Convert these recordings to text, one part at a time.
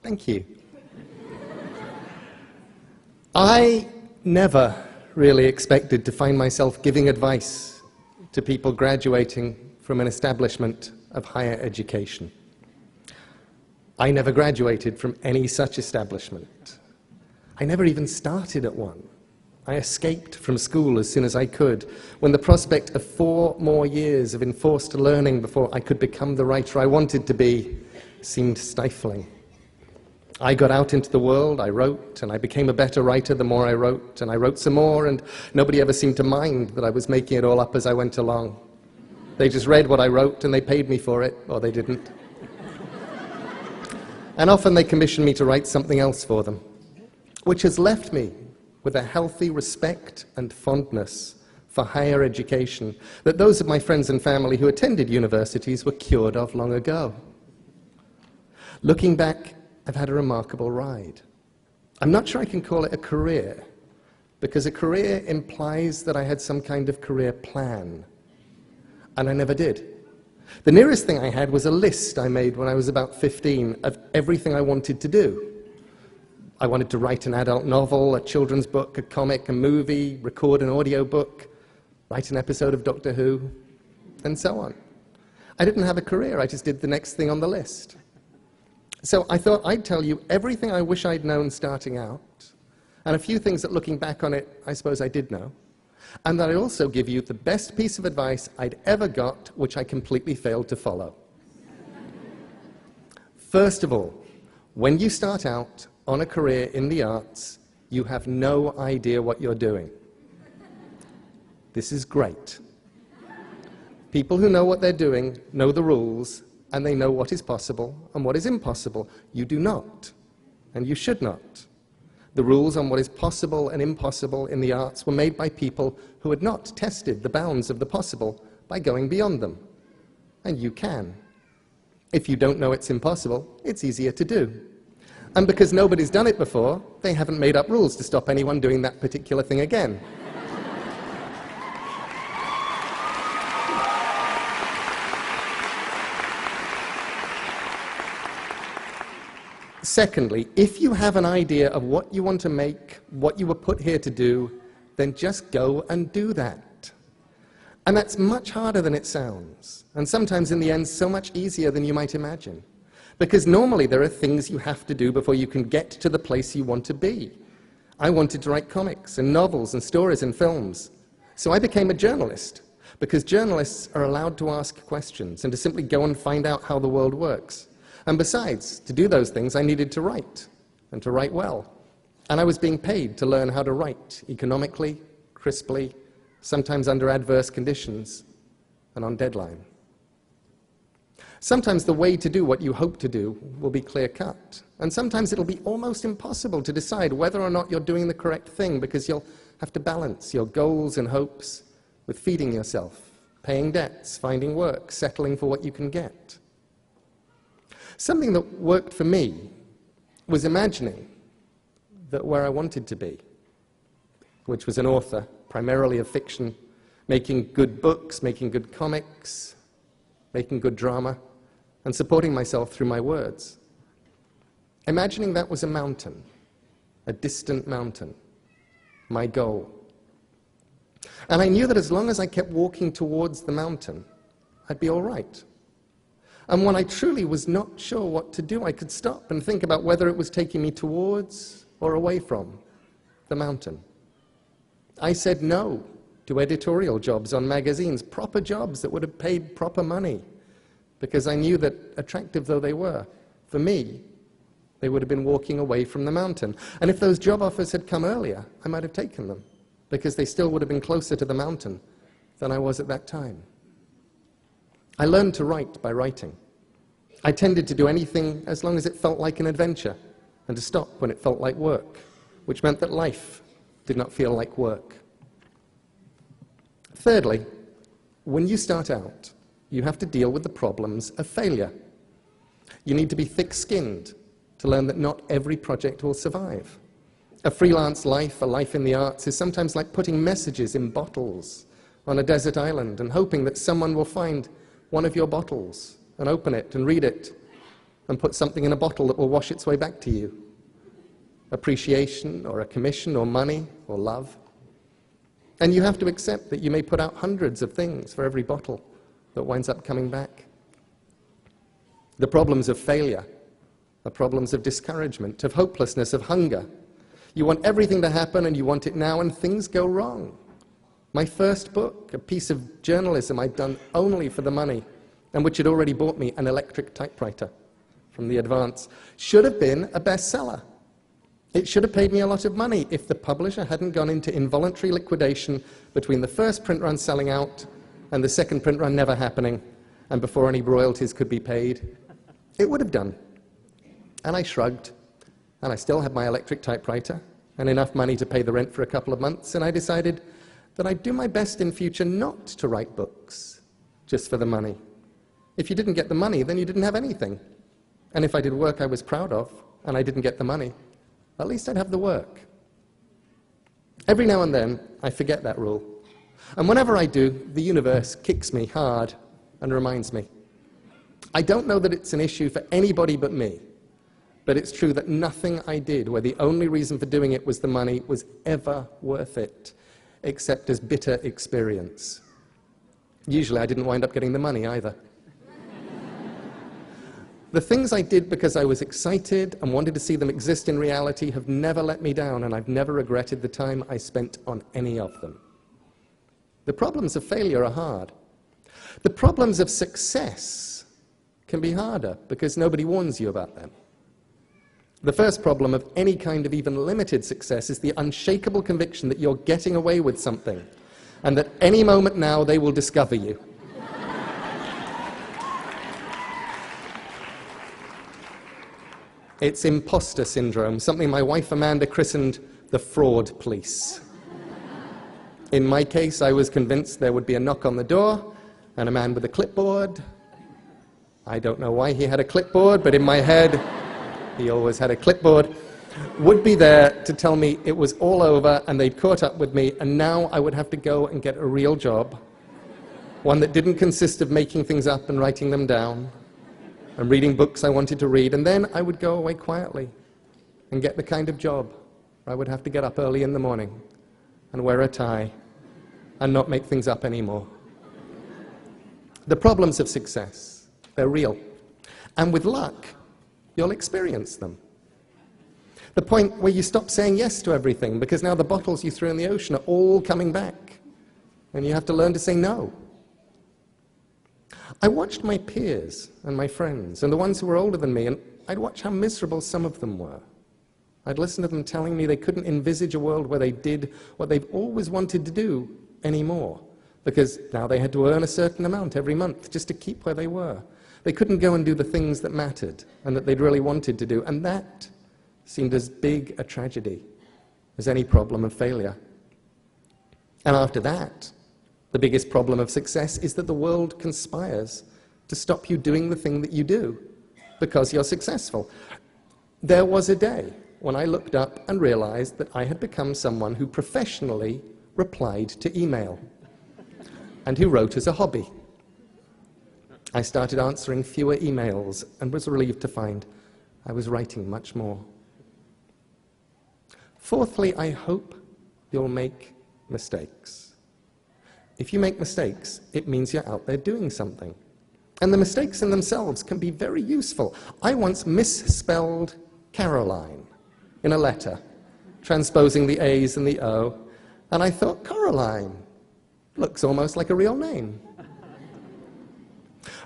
Thank you. I never really expected to find myself giving advice to people graduating from an establishment of higher education. I never graduated from any such establishment. I never even started at one. I escaped from school as soon as I could, when the prospect of 4 more years of enforced learning before I could become the writer I wanted to be seemed stifling. I got out into the world, I wrote, and I became a better writer the more I wrote, and I wrote some more, and nobody ever seemed to mind that I was making it all up as I went along. They just read what I wrote, and they paid me for it, or they didn't. And often they commissioned me to write something else for them, which has left me with a healthy respect and fondness for higher education that those of my friends and family who attended universities were cured of long ago. Looking back, I've had a remarkable ride. I'm not sure I can call it a career, because a career implies that I had some kind of career plan, and I never did. The nearest thing I had was a list I made when I was about 15 of everything I wanted to do. I wanted to write an adult novel, a children's book, a comic, a movie, record an audio book, write an episode of Doctor Who, and so on. I didn't have a career, I just did the next thing on the list. So I thought I'd tell you everything I wish I'd known starting out, and a few things that looking back on it, I suppose I did know, and that I'd also give you the best piece of advice I'd ever got, which I completely failed to follow. First of all, when you start out on a career in the arts, you have no idea what you're doing. This is great. People who know what they're doing know the rules, and they know what is possible and what is impossible. You do not, and you should not. The rules on what is possible and impossible in the arts were made by people who had not tested the bounds of the possible by going beyond them. And you can. If you don't know it's impossible, it's easier to do. And because nobody's done it before, they haven't made up rules to stop anyone doing that particular thing again. Secondly, if you have an idea of what you want to make, what you were put here to do, then just go and do that. And that's much harder than it sounds, and sometimes in the end so much easier than you might imagine. Because normally there are things you have to do before you can get to the place you want to be. I wanted to write comics and novels and stories and films, so I became a journalist, because journalists are allowed to ask questions and to simply go and find out how the world works. And besides, to do those things, I needed to write, and to write well. And I was being paid to learn how to write economically, crisply, sometimes under adverse conditions, and on deadline. Sometimes the way to do what you hope to do will be clear-cut, and sometimes it'll be almost impossible to decide whether or not you're doing the correct thing, because you'll have to balance your goals and hopes with feeding yourself, paying debts, finding work, settling for what you can get. Something that worked for me was imagining that where I wanted to be, which was an author, primarily of fiction, making good books, making good comics, making good drama, and supporting myself through my words. Imagining that was a mountain, a distant mountain, my goal. And I knew that as long as I kept walking towards the mountain, I'd be all right. And when I truly was not sure what to do, I could stop and think about whether it was taking me towards or away from the mountain. I said no to editorial jobs on magazines, proper jobs that would have paid proper money, because I knew that, attractive though they were, for me, they would have been walking away from the mountain. And if those job offers had come earlier, I might have taken them, because they still would have been closer to the mountain than I was at that time. I learned to write by writing. I tended to do anything as long as it felt like an adventure, and to stop when it felt like work, which meant that life did not feel like work. Thirdly, when you start out, you have to deal with the problems of failure. You need to be thick-skinned to learn that not every project will survive. A freelance life, a life in the arts, is sometimes like putting messages in bottles on a desert island and hoping that someone will find one of your bottles and open it and read it and put something in a bottle that will wash its way back to you. Appreciation, or a commission, or money, or love. And you have to accept that you may put out hundreds of things for every bottle that winds up coming back. The problems of failure, the problems of discouragement, of hopelessness, of hunger. You want everything to happen and you want it now, and things go wrong. My first book, a piece of journalism I'd done only for the money, and which had already bought me an electric typewriter from the Advance, should have been a bestseller. It should have paid me a lot of money if the publisher hadn't gone into involuntary liquidation between the first print run selling out and the second print run never happening, and before any royalties could be paid. It would have done. And I shrugged, and I still had my electric typewriter and enough money to pay the rent for a couple of months, and I decided that I'd do my best in future not to write books just for the money. If you didn't get the money, then you didn't have anything. And if I did work I was proud of, and I didn't get the money, at least I'd have the work. Every now and then, I forget that rule. And whenever I do, the universe kicks me hard and reminds me. I don't know that it's an issue for anybody but me, but it's true that nothing I did, where the only reason for doing it was the money, was ever worth it, except as bitter experience. Usually I didn't wind up getting the money either. The things I did because I was excited and wanted to see them exist in reality have never let me down, and I've never regretted the time I spent on any of them. The problems of failure are hard. The problems of success can be harder because nobody warns you about them. The first problem of any kind of even limited success is the unshakable conviction that you're getting away with something, and that any moment now they will discover you. It's imposter syndrome, something my wife Amanda christened the fraud police. In my case, I was convinced there would be a knock on the door and a man with a clipboard. I don't know why he had a clipboard, but in my head, he always had a clipboard, would be there to tell me it was all over and they'd caught up with me, and now I would have to go and get a real job, one that didn't consist of making things up and writing them down, and reading books I wanted to read, and then I would go away quietly and get the kind of job where I would have to get up early in the morning and wear a tie and not make things up anymore. The problems of success, they're real. And with luck, you'll experience them. The point where you stop saying yes to everything because now the bottles you threw in the ocean are all coming back, and you have to learn to say no. I watched my peers and my friends and the ones who were older than me, and I'd watch how miserable some of them were. I'd listen to them telling me they couldn't envisage a world where they did what they've always wanted to do anymore, because now they had to earn a certain amount every month just to keep where they were. They couldn't go and do the things that mattered and that they'd really wanted to do, and that seemed as big a tragedy as any problem of failure. And after that, the biggest problem of success is that the world conspires to stop you doing the thing that you do because you're successful. There was a day when I looked up and realized that I had become someone who professionally replied to email and who wrote as a hobby. I started answering fewer emails and was relieved to find I was writing much more. Fourthly, I hope you'll make mistakes. If you make mistakes, it means you're out there doing something. And the mistakes in themselves can be very useful. I once misspelled Caroline in a letter, transposing the A's and the O, and I thought, Coraline looks almost like a real name.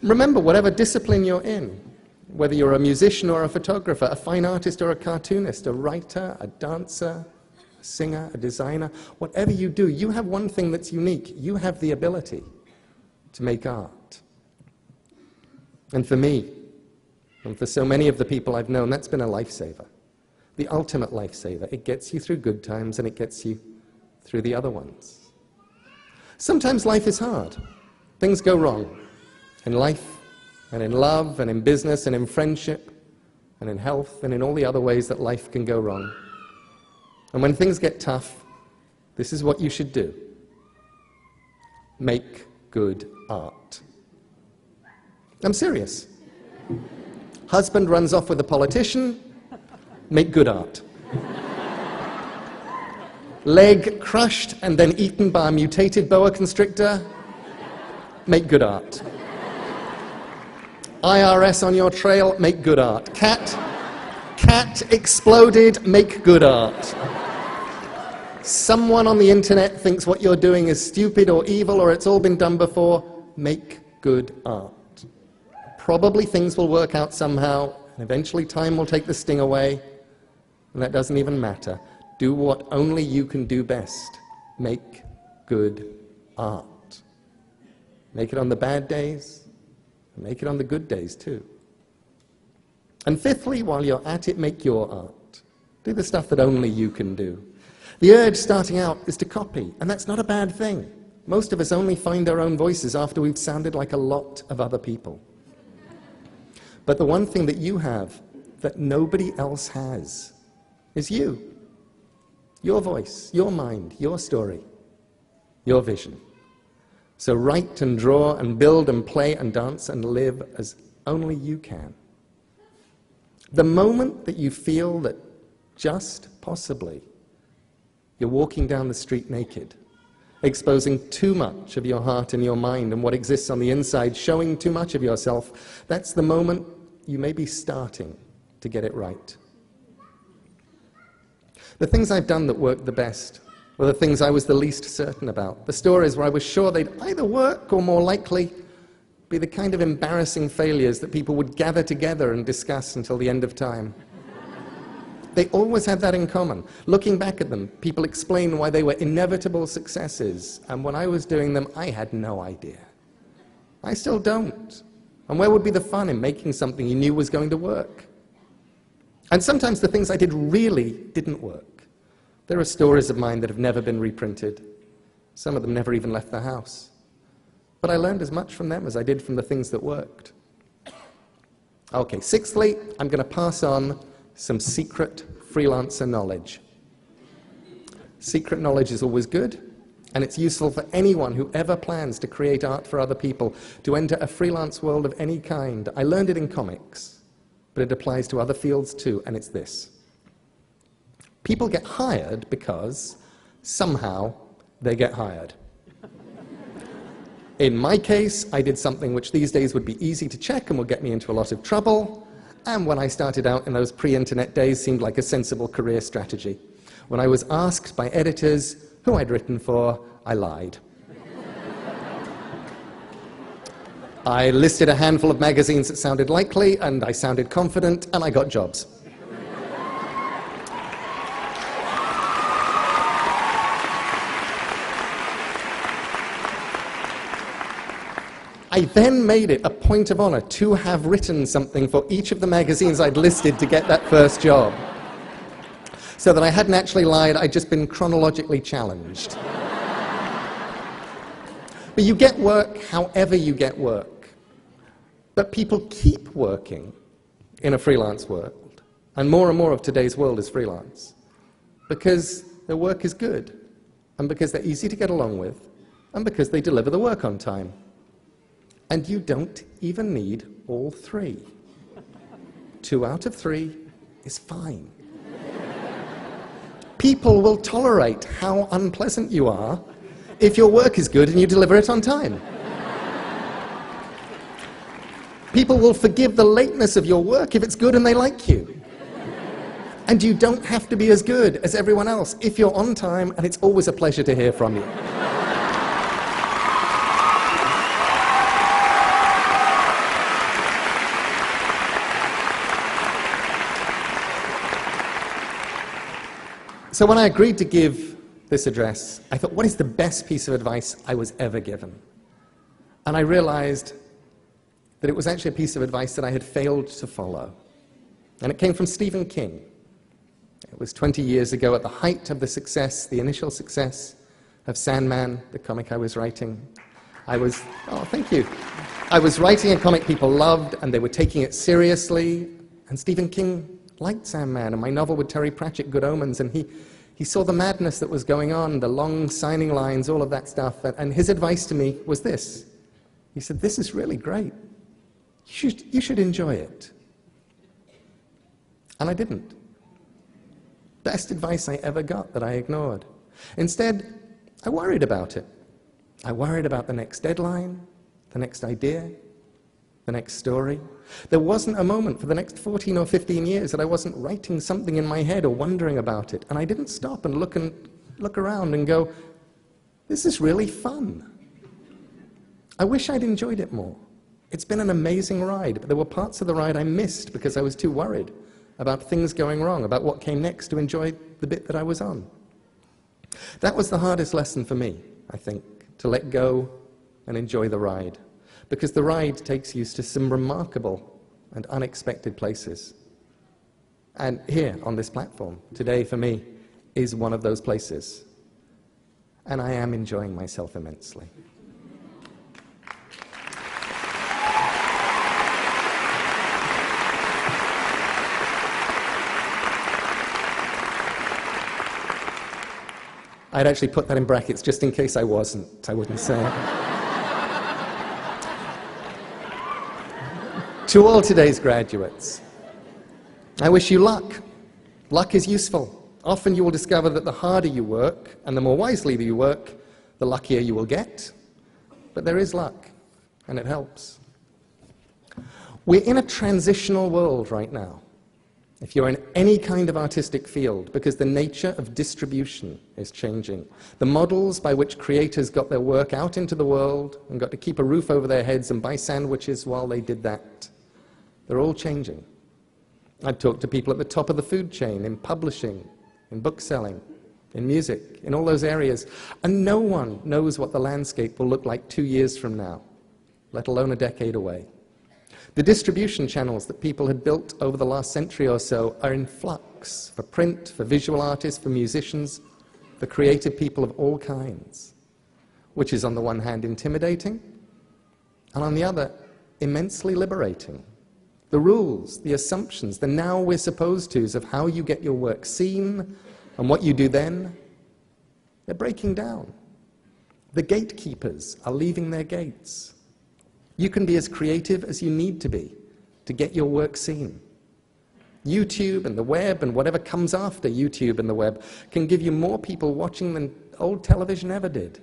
Remember, whatever discipline you're in, whether you're a musician or a photographer, a fine artist or a cartoonist, a writer, a dancer, a singer, a designer, whatever you do, you have one thing that's unique. You have the ability to make art. And for me, and for so many of the people I've known, that's been a lifesaver. The ultimate lifesaver. It gets you through good times and it gets you through the other ones. Sometimes life is hard. Things go wrong. In life, and in love, and in business, and in friendship, and in health, and in all the other ways that life can go wrong. And when things get tough, this is what you should do. Make good art. I'm serious. Husband runs off with a politician, make good art. Leg crushed and then eaten by a mutated boa constrictor, make good art. IRS on your trail, make good art. Cat exploded, make good art. Someone on the internet thinks what you're doing is stupid or evil or it's all been done before, make good art. Probably things will work out somehow, and eventually time will take the sting away, and that doesn't even matter. Do what only you can do best. Make good art. Make it on the bad days, and make it on the good days too. And fifthly, while you're at it, make your art. Do the stuff that only you can do. The urge starting out is to copy, and that's not a bad thing. Most of us only find our own voices after we've sounded like a lot of other people. But the one thing that you have that nobody else has is you. Your voice, your mind, your story, your vision. So write and draw and build and play and dance and live as only you can. The moment that you feel that just possibly you're walking down the street naked, exposing too much of your heart and your mind and what exists on the inside, showing too much of yourself, that's the moment you may be starting to get it right. The things I've done that worked the best were the things I was the least certain about. The stories where I was sure they'd either work or more likely be the kind of embarrassing failures that people would gather together and discuss until the end of time. They always had that in common. Looking back at them, people explain why they were inevitable successes, and when I was doing them, I had no idea. I still don't. And where would be the fun in making something you knew was going to work? And sometimes the things I did really didn't work. There are stories of mine that have never been reprinted. Some of them never even left the house. But I learned as much from them as I did from the things that worked. Okay, sixthly, I'm going to pass on some secret freelancer knowledge. Secret knowledge is always good, and it's useful for anyone who ever plans to create art for other people, to enter a freelance world of any kind. I learned it in comics, but it applies to other fields too, and it's this. People get hired because somehow they get hired. In my case, I did something which these days would be easy to check and would get me into a lot of trouble, and when I started out in those pre-internet days seemed like a sensible career strategy. When I was asked by editors who I'd written for, I lied. I listed a handful of magazines that sounded likely, and I sounded confident, and I got jobs. I then made it a point of honor to have written something for each of the magazines I'd listed to get that first job. So that I hadn't actually lied, I'd just been chronologically challenged. But you get work however you get work. But people keep working in a freelance world. And more of today's world is freelance. Because their work is good. And because they're easy to get along with. And because they deliver the work on time. And you don't even need all three. 2 out of 3 is fine. People will tolerate how unpleasant you are if your work is good and you deliver it on time. People will forgive the lateness of your work if it's good and they like you. And you don't have to be as good as everyone else if you're on time, and it's always a pleasure to hear from you. So when I agreed to give this address, I thought, what is the best piece of advice I was ever given? And I realized that it was actually a piece of advice that I had failed to follow. And it came from Stephen King. It was 20 years ago at the height of the success, the initial success of Sandman, the comic I was writing. Thank you. I was writing a comic people loved, and they were taking it seriously. And Stephen King liked Sandman, and my novel with Terry Pratchett, Good Omens, and he saw the madness that was going on, the long signing lines, all of that stuff, and his advice to me was this. He said, this is really great. You should enjoy it. And I didn't. Best advice I ever got that I ignored. Instead, I worried about it. I worried about the next deadline, the next idea, the next story. There wasn't a moment for the next 14 or 15 years that I wasn't writing something in my head or wondering about it. And I didn't stop and look around and go, this is really fun. I wish I'd enjoyed it more. It's been an amazing ride, but there were parts of the ride I missed because I was too worried about things going wrong, about what came next to enjoy the bit that I was on. That was the hardest lesson for me, I think, to let go and enjoy the ride, because the ride takes you to some remarkable and unexpected places. And here on this platform, today for me, is one of those places. And I am enjoying myself immensely. I'd actually put that in brackets just in case I wasn't. I wouldn't say it. To all today's graduates, I wish you luck. Luck is useful. Often you will discover that the harder you work and the more wisely that you work, the luckier you will get. But there is luck, and it helps. We're in a transitional world right now, if you're in any kind of artistic field, because the nature of distribution is changing. The models by which creators got their work out into the world and got to keep a roof over their heads and buy sandwiches while they did that, they're all changing. I've talked to people at the top of the food chain, in publishing, in bookselling, in music, in all those areas, and no one knows what the landscape will look like 2 years from now, let alone a decade away. The distribution channels that people had built over the last century or so are in flux, for print, for visual artists, for musicians, for creative people of all kinds, which is on the one hand intimidating, and on the other, immensely liberating. The rules, the assumptions, the now we're supposed to's of how you get your work seen and what you do then, they're breaking down. The gatekeepers are leaving their gates. You can be as creative as you need to be to get your work seen. YouTube and the web and whatever comes after YouTube and the web can give you more people watching than old television ever did.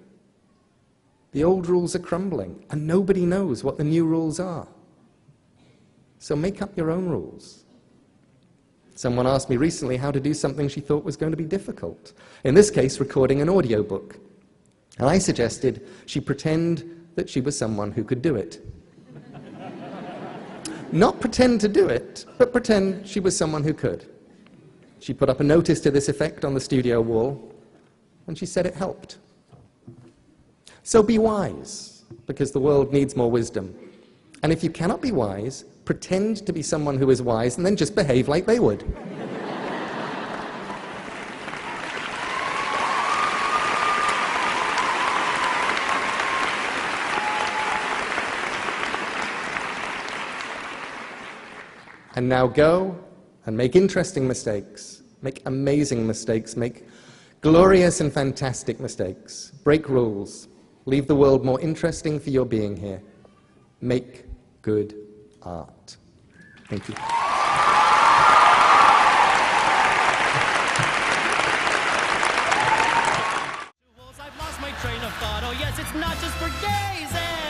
The old rules are crumbling, and nobody knows what the new rules are. So make up your own rules. Someone asked me recently how to do something she thought was going to be difficult. In this case, recording an audiobook. And I suggested she pretend that she was someone who could do it. Not pretend to do it, but pretend she was someone who could. She put up a notice to this effect on the studio wall, and she said it helped. So be wise, because the world needs more wisdom. And if you cannot be wise, pretend to be someone who is wise, and then just behave like they would. And now go and make interesting mistakes, make amazing mistakes, make glorious and fantastic mistakes, break rules, leave the world more interesting for your being here. Make good art. Thank you. I've lost my train of thought. Oh yes, it's not just for gays.